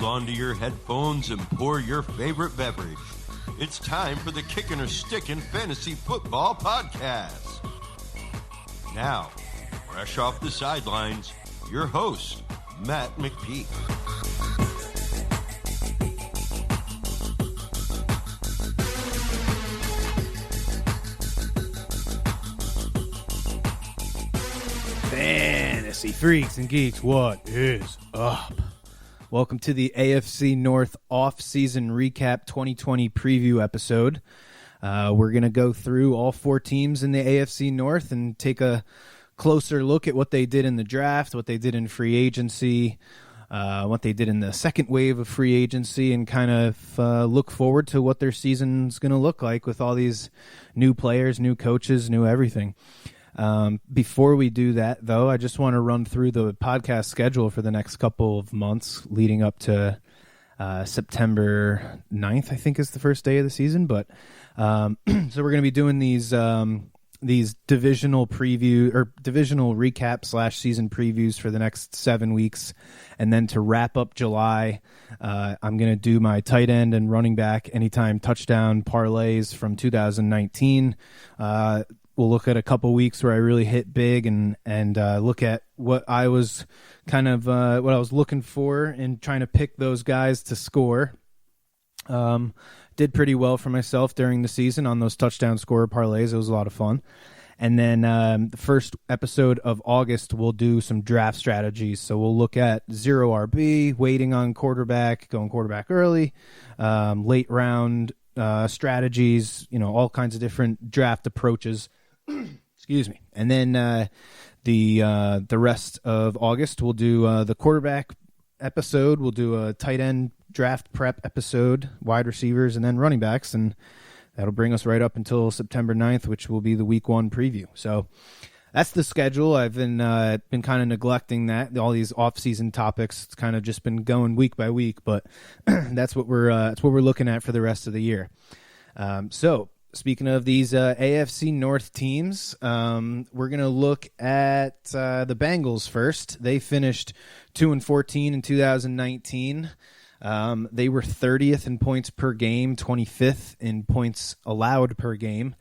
Onto your headphones and pour your favorite beverage. It's time for the Kickin or Stickin Fantasy Football Podcast. Now, fresh off the sidelines, your host, Matt McPeak. Fantasy freaks and geeks, what is up? Welcome to the AFC North Offseason Recap 2020 preview episode. We're going to go through all four teams in the AFC North and take a closer look at what they did in the draft, what they did in free agency, what they did in the second wave of free agency, and kind of look forward to what their season's going to look like with all these new players, new coaches, new everything. Before we do that, though, I just want to run through the podcast schedule for the next couple of months leading up to September 9th, I think is the first day of the season. But so we're going to be doing these divisional preview or divisional recap / season previews for the next 7 weeks. And then to wrap up July, I'm going to do my tight end and running back anytime touchdown parlays from 2019. We'll look at a couple weeks where I really hit big and look at what I was kind of what I was looking for in trying to pick those guys to score. Did pretty well for myself during the season on those touchdown scorer parlays. It was a lot of fun. And then the first episode of August, we'll do some draft strategies. So we'll look at zero RB, waiting on quarterback, going quarterback early, late round strategies, all kinds of different draft approaches. Excuse me. And then the rest of August, we'll do the quarterback episode. We'll do a tight end draft prep episode, wide receivers, and then running backs. And that'll bring us right up until September 9th, which will be the week 1 preview. So that's the schedule. I've been kind of neglecting that. All these off-season topics, it's kind of just been going week by week, but that's what we're looking at for the rest of the year. So speaking of these AFC North teams, we're going to look at the Bengals first. They finished 2-14 in 2019. They were 30th in points per game, 25th in points allowed per game.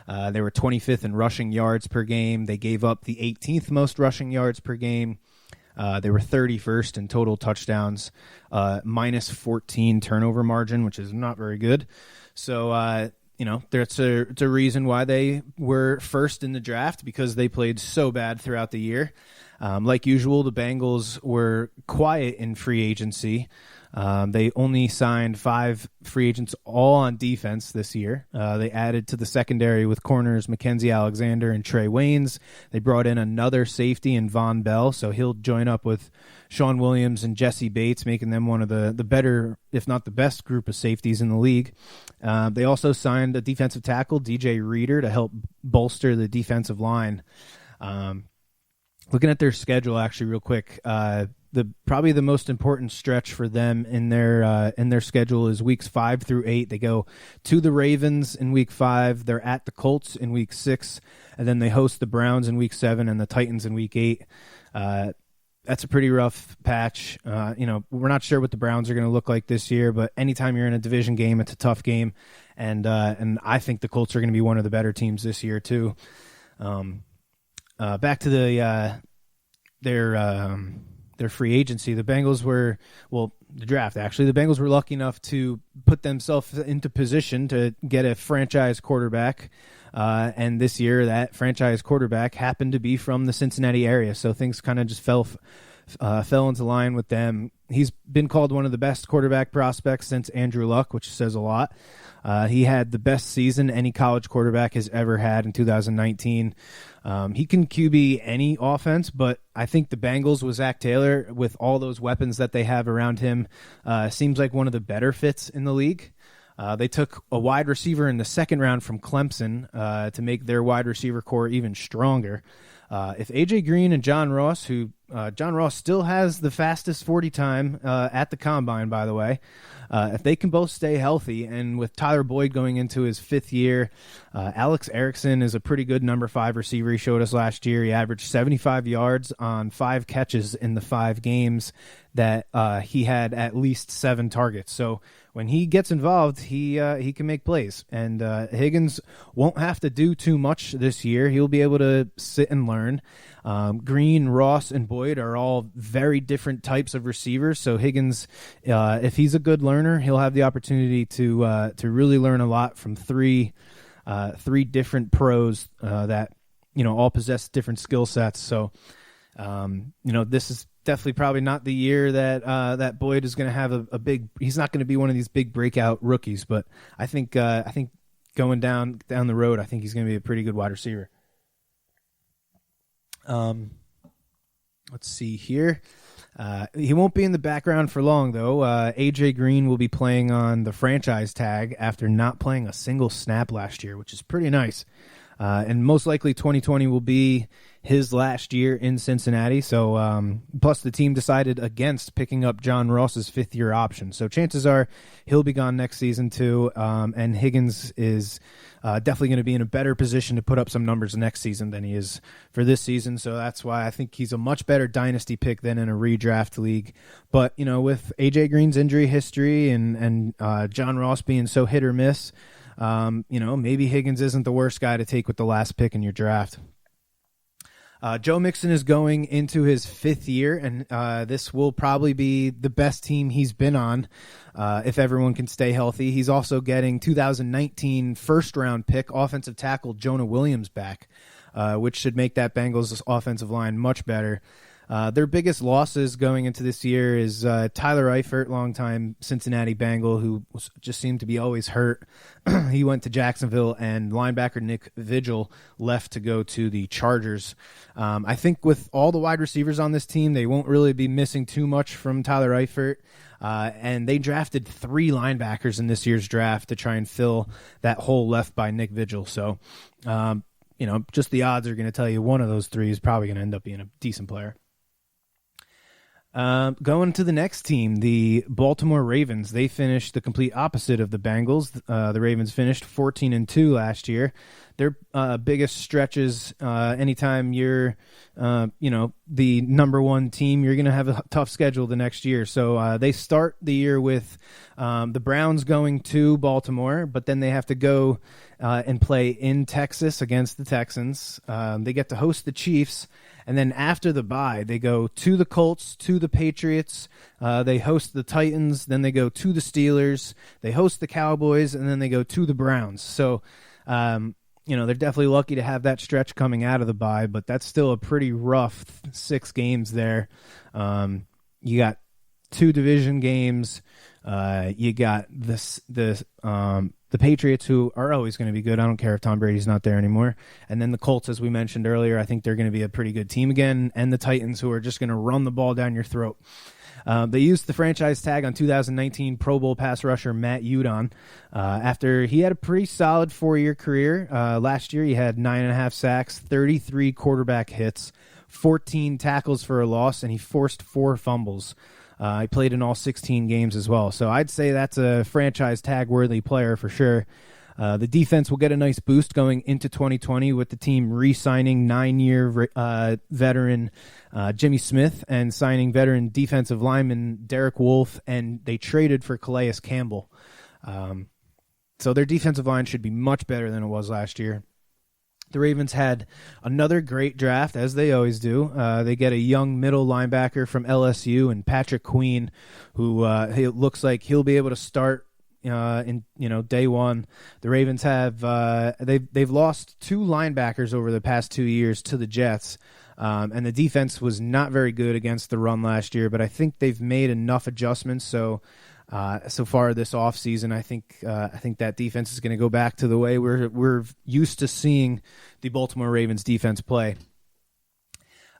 They were 25th in rushing yards per game. They gave up the 18th most rushing yards per game. They were 31st in total touchdowns, minus 14 turnover margin, which is not very good. So, it's a reason why they were first in the draft, because they played so bad throughout the year. Like usual, the Bengals were quiet in free agency. They only signed 5 free agents, all on defense this year. They added to the secondary with corners Mackenzie Alexander and Trey Waynes. They brought in another safety in Von Bell, so he'll join up with Sean Williams and Jesse Bates, making them one of the better, if not the best, group of safeties in the league. They also signed a defensive tackle, DJ Reader, to help bolster the defensive line. Looking at their schedule, actually, real quick, probably the most important stretch for them in their schedule is weeks 5 through 8. They go to the Ravens in week 5. They're at the Colts in week 6, and then they host the Browns in week 7 and the Titans in week 8. That's a pretty rough patch. We're not sure what the Browns are going to look like this year, but anytime you're in a division game, it's a tough game, and I think the Colts are going to be one of the better teams this year too. Back to their free agency. The Bengals were, the draft actually. The Bengals were lucky enough to put themselves into position to get a franchise quarterback. And this year, that franchise quarterback happened to be from the Cincinnati area, so things kind of just fell into line with them. He's been called one of the best quarterback prospects since Andrew Luck, which says a lot. He had the best season any college quarterback has ever had in 2019. He can QB any offense, but I think the Bengals with Zach Taylor, with all those weapons that they have around him, seems like one of the better fits in the league. They took a wide receiver in the second round from Clemson to make their wide receiver core even stronger. If A.J. Green and John Ross, who John Ross still has the fastest 40 time at the Combine, by the way, if they can both stay healthy, and with Tyler Boyd going into his 5th year, Alex Erickson is a pretty good number 5 receiver. He showed us last year. He averaged 75 yards on 5 catches in the 5 games that he had at least 7 targets. So when he gets involved, he can make plays. And Higgins won't have to do too much this year. He'll be able to sit and learn. Green, Ross, and Boyd are all very different types of receivers. So Higgins, if he's a good learner, he'll have the opportunity to really learn a lot from three different pros that all possess different skill sets. So this is definitely probably not the year that Boyd is going to have a big. He's not going to be one of these big breakout rookies, but I think going down the road, I think he's going to be a pretty good wide receiver. Let's see here. He won't be in the background for long, though. A.J. Green will be playing on the franchise tag after not playing a single snap last year, which is pretty nice. And most likely 2020 will be his last year in Cincinnati. So, plus the team decided against picking up John Ross's 5th-year option. So chances are he'll be gone next season too. And Higgins is definitely going to be in a better position to put up some numbers next season than he is for this season. So that's why I think he's a much better dynasty pick than in a redraft league. But, with A.J. Green's injury history and John Ross being so hit or miss, maybe Higgins isn't the worst guy to take with the last pick in your draft. Joe Mixon is going into his 5th year, and this will probably be the best team he's been on if everyone can stay healthy. He's also getting 2019 first-round pick offensive tackle Jonah Williams back, which should make that Bengals offensive line much better. Their biggest losses going into this year is Tyler Eifert, longtime Cincinnati Bengal, who just seemed to be always hurt. He went to Jacksonville, and linebacker Nick Vigil left to go to the Chargers. I think with all the wide receivers on this team, they won't really be missing too much from Tyler Eifert. And they drafted 3 linebackers in this year's draft to try and fill that hole left by Nick Vigil. So, just the odds are going to tell you one of those 3 is probably going to end up being a decent player. Going to the next team, the Baltimore Ravens. They finished the complete opposite of the Bengals. The Ravens finished 14-2 last year. Their biggest stretches, anytime you're, the number 1 team, you're going to have a tough schedule the next year. So they start the year with the Browns going to Baltimore, but then they have to go and play in Texas against the Texans. They get to host the Chiefs. And then after the bye, they go to the Colts, to the Patriots, they host the Titans, then they go to the Steelers, they host the Cowboys, and then they go to the Browns. So, they're definitely lucky to have that stretch coming out of the bye, but that's still a pretty rough 6 games there. You got 2 division games. You got the Patriots, who are always going to be good. I don't care if Tom Brady's not there anymore. And then the Colts, as we mentioned earlier, I think they're going to be a pretty good team again. And the Titans, who are just going to run the ball down your throat. They used the franchise tag on 2019 Pro Bowl pass rusher Matt Judon after he had a pretty solid 4-year career. Last year, he had 9.5 sacks, 33 quarterback hits, 14 tackles for a loss, and he forced 4 fumbles. He played in all 16 games as well. So I'd say that's a franchise tag-worthy player for sure. The defense will get a nice boost going into 2020 with the team re-signing 9-year veteran Jimmy Smith and signing veteran defensive lineman Derek Wolfe, and they traded for Calais Campbell. So their defensive line should be much better than it was last year. The Ravens had another great draft, as they always do. They get a young middle linebacker from LSU and Patrick Queen, who it looks like he'll be able to start in day one. The Ravens have they've lost 2 linebackers over the past 2 years to the Jets, and the defense was not very good against the run last year. But I think they've made enough adjustments so far this offseason. I think that defense is going to go back to the way we're used to seeing the Baltimore Ravens defense play.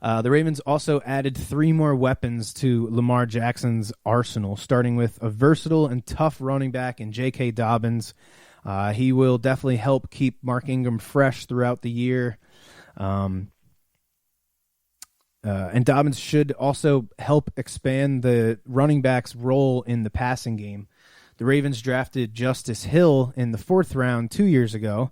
The Ravens also added 3 more weapons to Lamar Jackson's arsenal, starting with a versatile and tough running back in J.K. Dobbins. He will definitely help keep Mark Ingram fresh throughout the year. And Dobbins should also help expand the running back's role in the passing game. The Ravens drafted Justice Hill in the 4th round 2 years ago.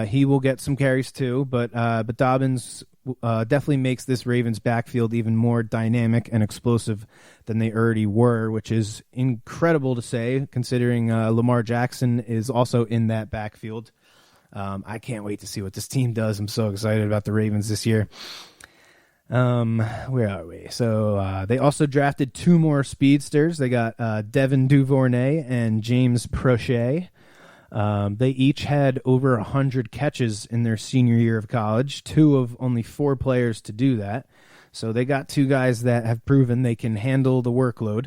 He will get some carries too, but Dobbins definitely makes this Ravens backfield even more dynamic and explosive than they already were, which is incredible to say considering Lamar Jackson is also in that backfield. I can't wait to see what this team does. I'm so excited about the Ravens this year. Where are we? So they also drafted 2 more speedsters. They got Devin Duvernay and James Prochet. They each had over 100 catches in their senior year of college, 2 of only 4 players to do that. So they got 2 guys that have proven they can handle the workload.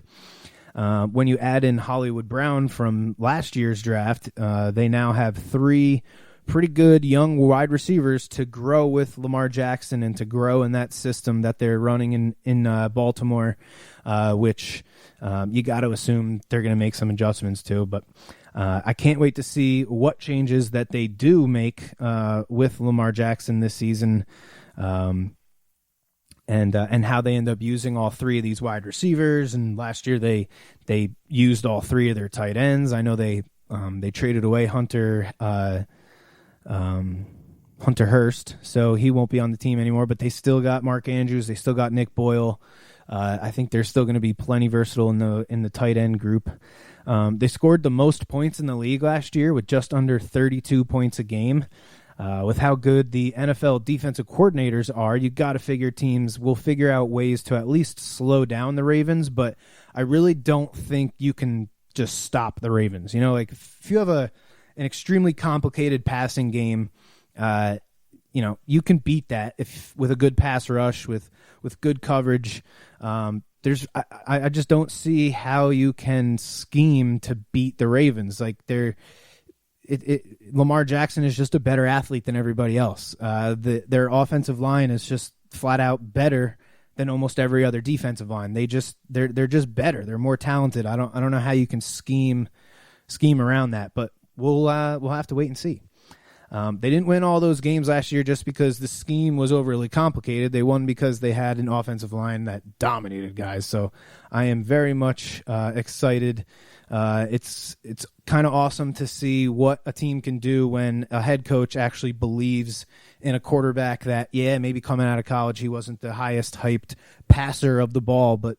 When you add in Hollywood Brown from last year's draft, they now have 3 pretty good young wide receivers to grow with Lamar Jackson and to grow in that system that they're running in Baltimore, which you got to assume they're going to make some adjustments to. But I can't wait to see what changes that they do make with Lamar Jackson this season, and how they end up using all 3 of these wide receivers. And last year they used all 3 of their tight ends. I know they traded away Hunter Hurst, so he won't be on the team anymore, but they still got Mark Andrews. They still got Nick Boyle. I think they're still going to be plenty versatile in the tight end group. They scored the most points in the league last year with just under 32 points a game. With how good the NFL defensive coordinators are, you got to figure teams will figure out ways to at least slow down the Ravens, but I really don't think you can just stop the Ravens. You know, like if you have an extremely complicated passing game, you can beat that if with a good pass rush, with good coverage. I just don't see how you can scheme to beat the Ravens. Like Lamar Jackson is just a better athlete than everybody else. Their offensive line is just flat out better than almost every other defensive line. They're just better. They're more talented. I don't know how you can scheme around that, but we'll have to wait and see. They didn't win all those games last year just because the scheme was overly complicated. They won because they had an offensive line that dominated guys. So I am very much excited. It's kind of awesome to see what a team can do when a head coach actually believes in a quarterback that, maybe coming out of college he wasn't the highest hyped passer of the ball, but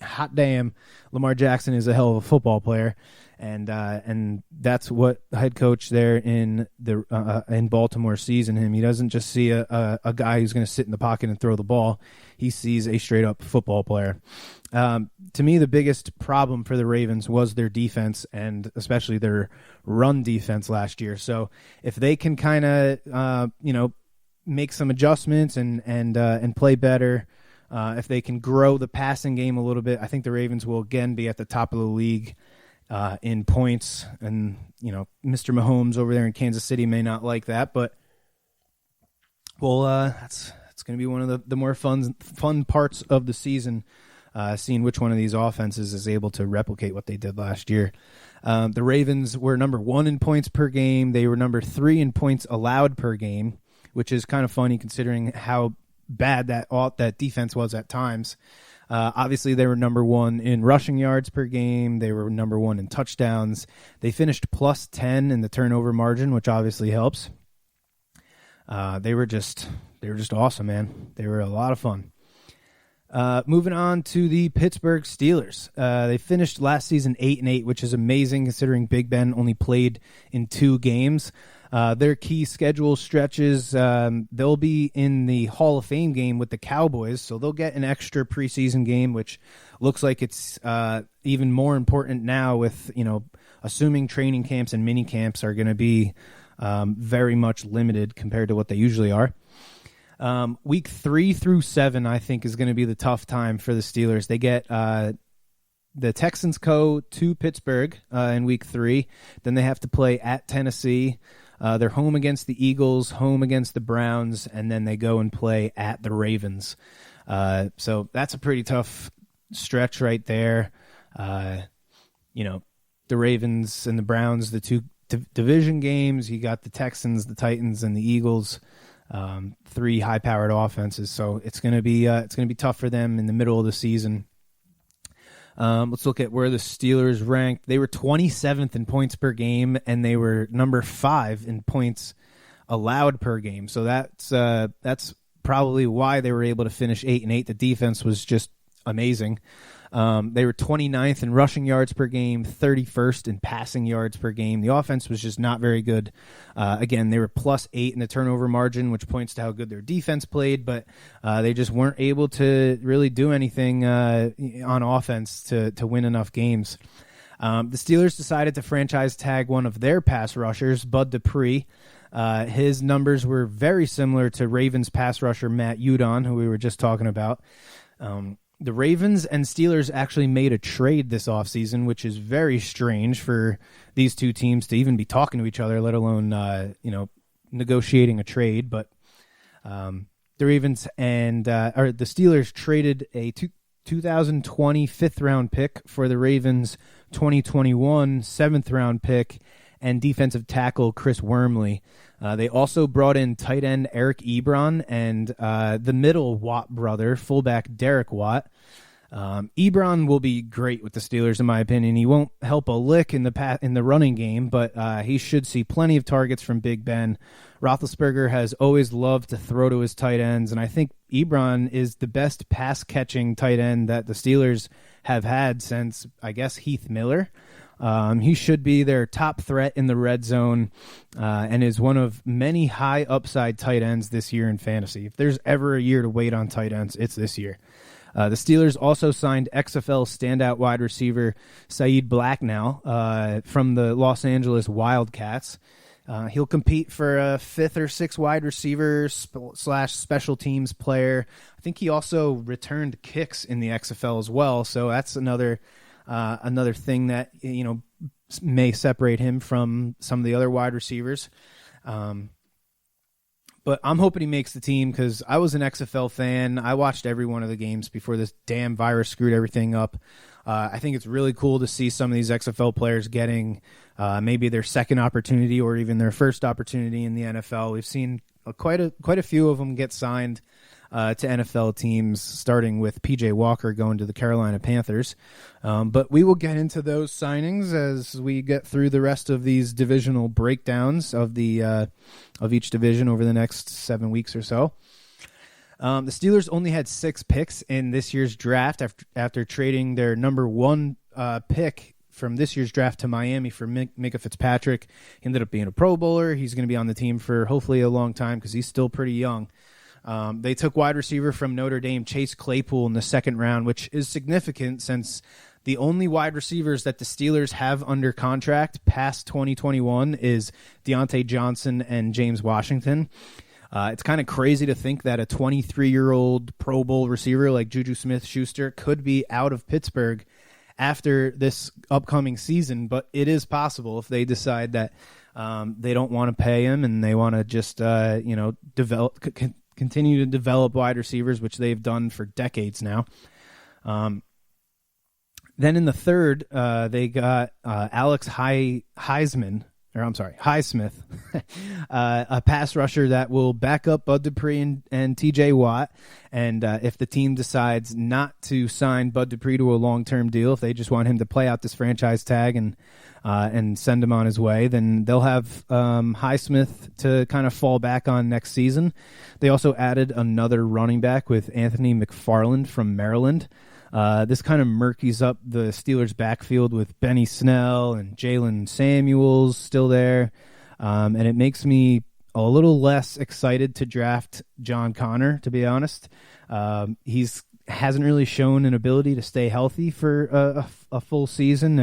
hot damn, Lamar Jackson is a hell of a football player. And that's what the head coach there in Baltimore sees in him. He doesn't just see a guy who's going to sit in the pocket and throw the ball. He sees a straight up football player. To me, the biggest problem for the Ravens was their defense, and especially their run defense last year. So if they can kind of make some adjustments and play better, if they can grow the passing game a little bit, I think the Ravens will again be at the top of the league in points. And Mr. Mahomes over there in Kansas City may not like that, but that's going to be one of the more fun parts of the season, seeing which one of these offenses is able to replicate what they did last year. The Ravens were number 1 in points per game. They were number 3 in points allowed per game, which is kind of funny considering how bad that defense was at times. Obviously, they were number 1 in rushing yards per game. They were number 1 in touchdowns. They finished plus 10 in the turnover margin, which obviously helps. They were just awesome, man. They were a lot of fun. Moving on to the Pittsburgh Steelers. They finished last season 8-8, which is amazing considering Big Ben only played in 2 games. Their key schedule stretches, they'll be in the Hall of Fame game with the Cowboys, so they'll get an extra preseason game, which looks like it's even more important now with, assuming training camps and mini camps are going to be very much limited compared to what they usually are. Week 3 through 7, I think, is going to be the tough time for the Steelers. They get the Texans go to Pittsburgh in week 3. Then they have to play at Tennessee. They're home against the Eagles, home against the Browns, and then they go and play at the Ravens. So that's a pretty tough stretch right there. The Ravens and the Browns, the two division games. You got the Texans, the Titans, and the Eagles. Three high-powered offenses, so it's gonna be tough for them in the middle of the season. Let's look at where the Steelers ranked. They were 27th in points per game, and they were number 5 in points allowed per game. So that's probably why they were able to finish 8-8. The defense was just amazing. They were 29th in rushing yards per game, 31st in passing yards per game. The offense was just not very good. Again, they were +8 in the turnover margin, which points to how good their defense played, but they just weren't able to really do anything on offense to win enough games. The Steelers decided to franchise tag one of their pass rushers, Bud Dupree. His numbers were very similar to Ravens pass rusher Matt Judon, who we were just talking about. The Ravens and Steelers actually made a trade this offseason, which is very strange for these two teams to even be talking to each other, let alone negotiating a trade. But the Ravens and the Steelers traded a 2020 fifth-round pick for the Ravens' 2021 seventh-round pick and defensive tackle Chris Wormley. They also brought in tight end Eric Ebron and the middle Watt brother, fullback Derek Watt. Ebron will be great with the Steelers, in my opinion. He won't help a lick in the running game, but he should see plenty of targets from Big Ben. Roethlisberger has always loved to throw to his tight ends, and I think Ebron is the best pass-catching tight end that the Steelers have had since, I guess, Heath Miller. He should be their top threat in the red zone and is one of many high upside tight ends this year in fantasy. If there's ever a year to wait on tight ends, it's this year. The Steelers also signed XFL standout wide receiver Saeed Blacknell from the Los Angeles Wildcats. He'll compete for a 5th or 6th wide receiver / special teams player. I think he also returned kicks in the XFL as well, so that's another thing that may separate him from some of the other wide receivers. But I'm hoping he makes the team because I was an XFL fan. I watched every one of the games before this damn virus screwed everything up. I think it's really cool to see some of these XFL players getting maybe their second opportunity or even their first opportunity in the NFL. We've seen quite a few of them get signed to NFL teams, starting with P.J. Walker going to the Carolina Panthers. But we will get into those signings as we get through the rest of these divisional breakdowns of each division over the next 7 weeks or so. The Steelers only had 6 picks in this year's draft after trading their number 1 pick from this year's draft to Miami for Micah Fitzpatrick. He ended up being a Pro Bowler. He's going to be on the team for hopefully a long time because he's still pretty young. They took wide receiver from Notre Dame, Chase Claypool, in the 2nd round, which is significant since the only wide receivers that the Steelers have under contract past 2021 is Deontay Johnson and James Washington. It's kind of crazy to think that a 23-year-old Pro Bowl receiver like Juju Smith-Schuster could be out of Pittsburgh after this upcoming season, but it is possible if they decide that they don't want to pay him and they want to just continue to develop wide receivers, which they've done for decades now. Then in the 3rd, they got Alex Highsmith, a pass rusher that will back up Bud Dupree and T.J. Watt. And if the team decides not to sign Bud Dupree to a long-term deal, if they just want him to play out this franchise tag and send him on his way, then they'll have Highsmith to kind of fall back on next season. They also added another running back with Anthony McFarland from Maryland. This kind of murkies up the Steelers' backfield with Benny Snell and Jalen Samuels still there, and it makes me a little less excited to draft John Connor, to be honest. He's hasn't really shown an ability to stay healthy for a full season,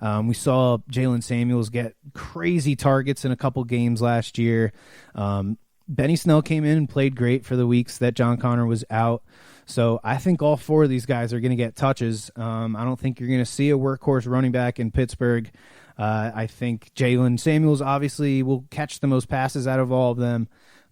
and we saw Jalen Samuels get crazy targets in a couple games last year. Benny Snell came in and played great for the weeks that John Connor was out. So I think all 4 of these guys are going to get touches. I don't think you're going to see a workhorse running back in Pittsburgh. I think Jalen Samuels obviously will catch the most passes out of all of them,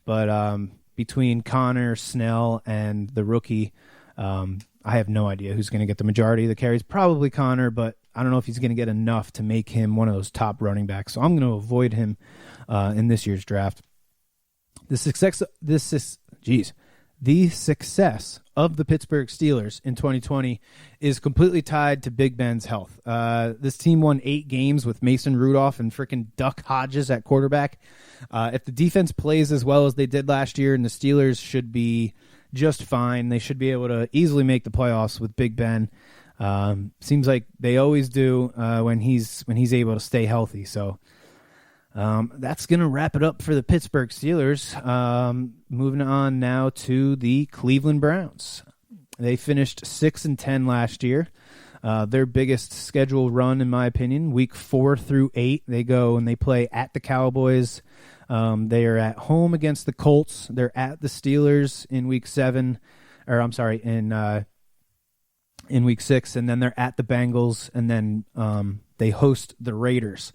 but between Connor, Snell, and the rookie, I have no idea who's going to get the majority of the carries. Probably Connor, but I don't know if he's going to get enough to make him one of those top running backs. So I'm going to avoid him in this year's draft. The success of the Pittsburgh Steelers in 2020 is completely tied to Big Ben's health. This team won 8 games with Mason Rudolph and freaking Duck Hodges at quarterback. If the defense plays as well as they did last year, and the Steelers should be just fine. They should be able to easily make the playoffs with Big Ben. Seems like they always do when he's able to stay healthy. So that's going to wrap it up for the Pittsburgh Steelers. Moving on now to the Cleveland Browns. They finished 6-10 last year. Their biggest schedule run, in my opinion, week 4 through 8. They go and they play at the Cowboys. They are at home against the Colts. They're at the Steelers in week 7, or I'm sorry, in week 6, and then they're at the Bengals, and then they host the Raiders.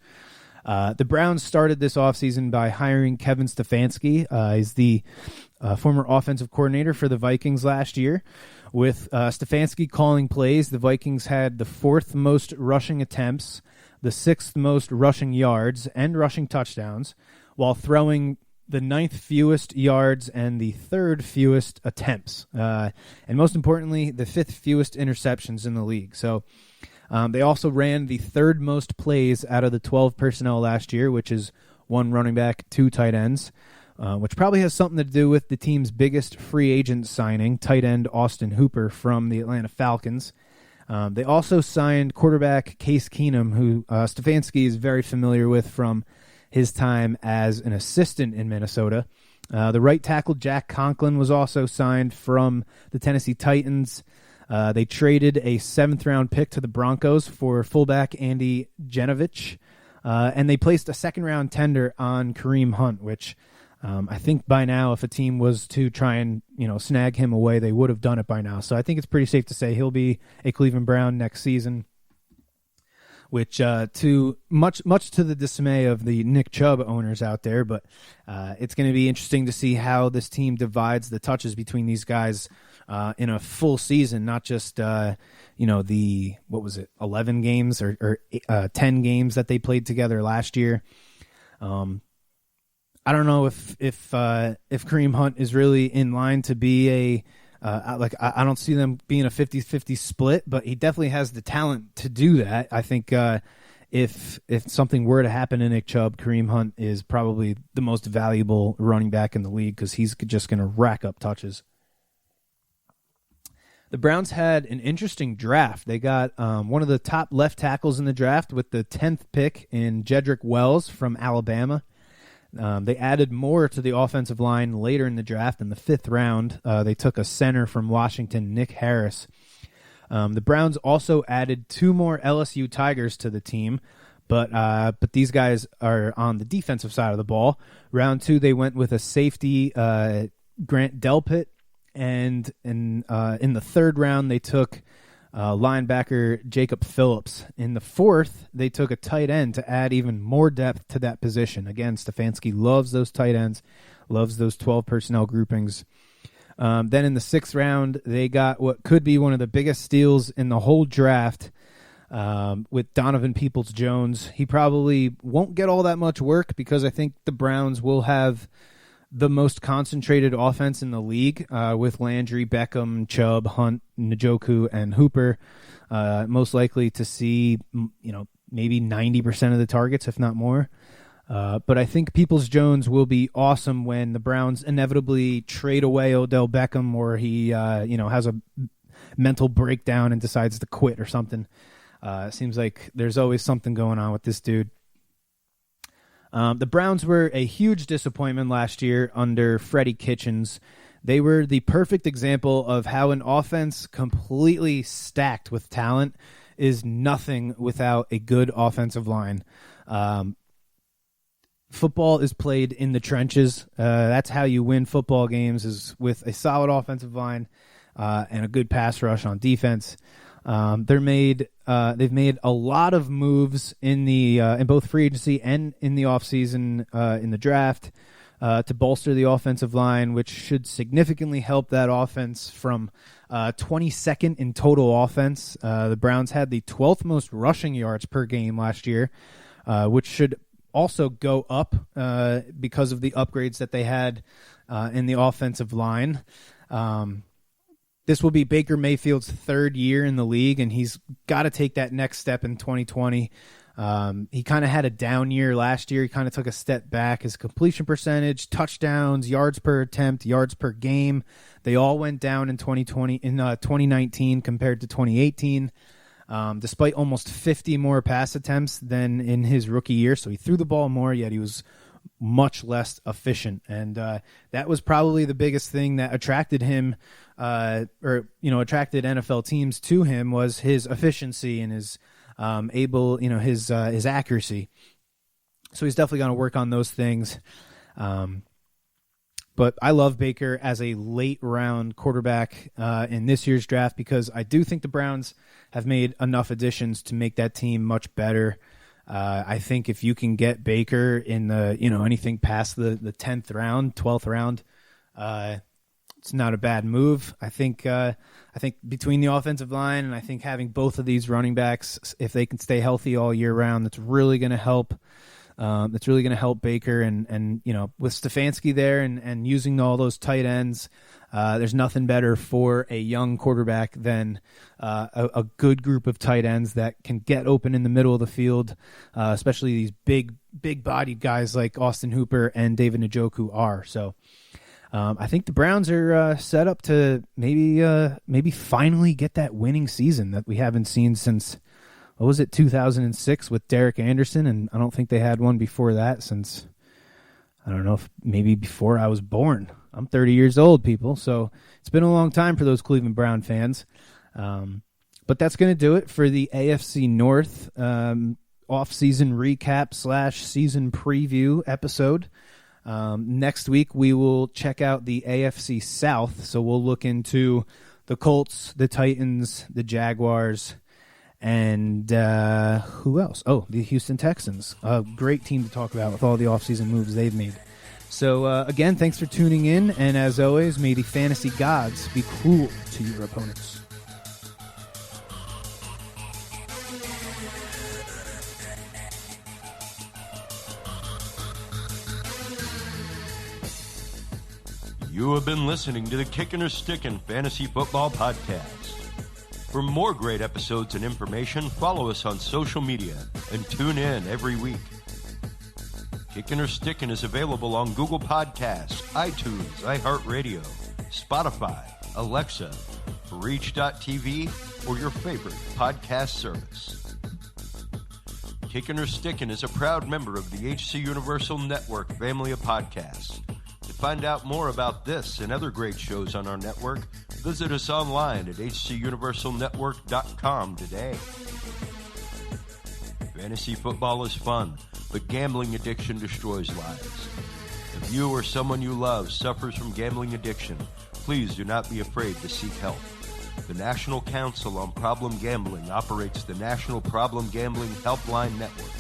The Browns started this offseason by hiring Kevin Stefanski. He's the former offensive coordinator for the Vikings last year. With Stefanski calling plays, the Vikings had the 4th most rushing attempts, the 6th most rushing yards, and rushing touchdowns, while throwing the 9th fewest yards and the 3rd fewest attempts. And most importantly, the 5th fewest interceptions in the league. So they also ran the 3rd most plays out of the 12 personnel last year, which is 1 running back, 2 tight ends, which probably has something to do with the team's biggest free agent signing, tight end Austin Hooper from the Atlanta Falcons. They also signed quarterback Case Keenum, who Stefanski is very familiar with from his time as an assistant in Minnesota. The right tackle Jack Conklin was also signed from the Tennessee Titans. They traded a 7th-round pick to the Broncos for fullback Andy Genovich, and they placed a 2nd-round tender on Kareem Hunt, which I think by now, if a team was to try and snag him away, they would have done it by now. So I think it's pretty safe to say he'll be a Cleveland Brown next season, which to much to the dismay of the Nick Chubb owners out there. But it's going to be interesting to see how this team divides the touches between these guys in a full season, not just the 11 games or 10 games that they played together last year. I don't know if Kareem Hunt is really in line to be I don't see them being a 50-50 split, but he definitely has the talent to do that. I think if something were to happen to Nick Chubb, Kareem Hunt is probably the most valuable running back in the league because he's just going to rack up touches. The Browns had an interesting draft. They got one of the top left tackles in the draft with the 10th pick in Jedrick Wells from Alabama. They added more to the offensive line later in the draft. In the 5th round, they took a center from Washington, Nick Harris. The Browns also added 2 more LSU Tigers to the team, but these guys are on the defensive side of the ball. Round 2, they went with a safety, Grant Delpit, and in the 3rd round, they took linebacker Jacob Phillips. In the 4th, they took a tight end to add even more depth to that position. Again, Stefanski loves those tight ends, loves those 12 personnel groupings. Then in the 6th round, they got what could be one of the biggest steals in the whole draft with Donovan Peoples-Jones. He probably won't get all that much work because I think the Browns will have the most concentrated offense in the league with Landry, Beckham, Chubb, Hunt, Njoku, and Hooper. Most likely to see, maybe 90% of the targets, if not more. But I think Peoples-Jones will be awesome when the Browns inevitably trade away Odell Beckham or he, has a mental breakdown and decides to quit or something. It seems like there's always something going on with this dude. The Browns were a huge disappointment last year under Freddie Kitchens. They were the perfect example of how an offense completely stacked with talent is nothing without a good offensive line. Football is played in the trenches. That's how you win football games, is with a solid offensive line and a good pass rush on defense. They've made a lot of moves in both free agency and in the offseason in the draft to bolster the offensive line, which should significantly help that offense from 22nd in total offense. The Browns had the 12th most rushing yards per game last year, which should also go up because of the upgrades that they had in the offensive line. This will be Baker Mayfield's third year in the league, and he's got to take that next step in 2020. He kind of had a down year last year. He kind of took a step back. His completion percentage, touchdowns, yards per attempt, yards per game, they all went down in 2019 compared to 2018, despite almost 50 more pass attempts than in his rookie year. So he threw the ball more, yet he was much less efficient. And that was probably the biggest thing that attracted him attracted NFL teams to him, was his efficiency and his his accuracy. So he's definitely going to work on those things. But I love Baker as a late round quarterback in this year's draft, because I do think the Browns have made enough additions to make that team much better. I think if you can get Baker in the, anything past the 10th round, 12th round, it's not a bad move. I think between the offensive line and I think having both of these running backs, if they can stay healthy all year round, that's really going to help. That's really going to help Baker, and with Stefanski there and using all those tight ends, there's nothing better for a young quarterback than a good group of tight ends that can get open in the middle of the field, especially these big-bodied guys like Austin Hooper and David Njoku are. So I think the Browns are set up to maybe finally get that winning season that we haven't seen since, 2006 with Derek Anderson, and I don't think they had one before that since, I don't know, if maybe before I was born. I'm 30 years old, people, so it's been a long time for those Cleveland Brown fans. But that's going to do it for the AFC North off-season recap / season preview episode. Next week, we will check out the AFC South, so we'll look into the Colts, the Titans, the Jaguars, and who else? Oh, the Houston Texans. A great team to talk about with all the offseason moves they've made. So, again, thanks for tuning in, and as always, may the fantasy gods be cruel to your opponents. You have been listening to the Kickin' or Stickin' Fantasy Football Podcast. For more great episodes and information, follow us on social media and tune in every week. Kickin' or Stickin' is available on Google Podcasts, iTunes, iHeartRadio, Spotify, Alexa, Reach.tv, or your favorite podcast service. Kickin' or Stickin' is a proud member of the HC Universal Network family of podcasts. To find out more about this and other great shows on our network, visit us online at hcuniversalnetwork.com today. Fantasy football is fun, but gambling addiction destroys lives. If you or someone you love suffers from gambling addiction, please do not be afraid to seek help. The National Council on Problem Gambling operates the National Problem Gambling Helpline Network.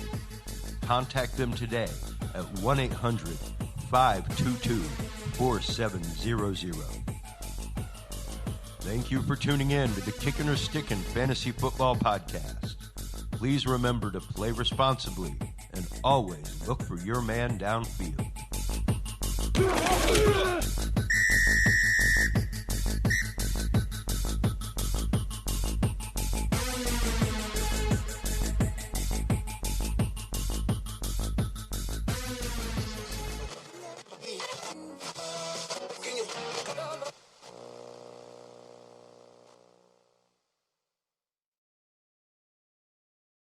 Contact them today at 1-800-522-4700. Thank you for tuning in to the Kickin' or Stickin' Fantasy Football Podcast. Please remember to play responsibly and always look for your man downfield.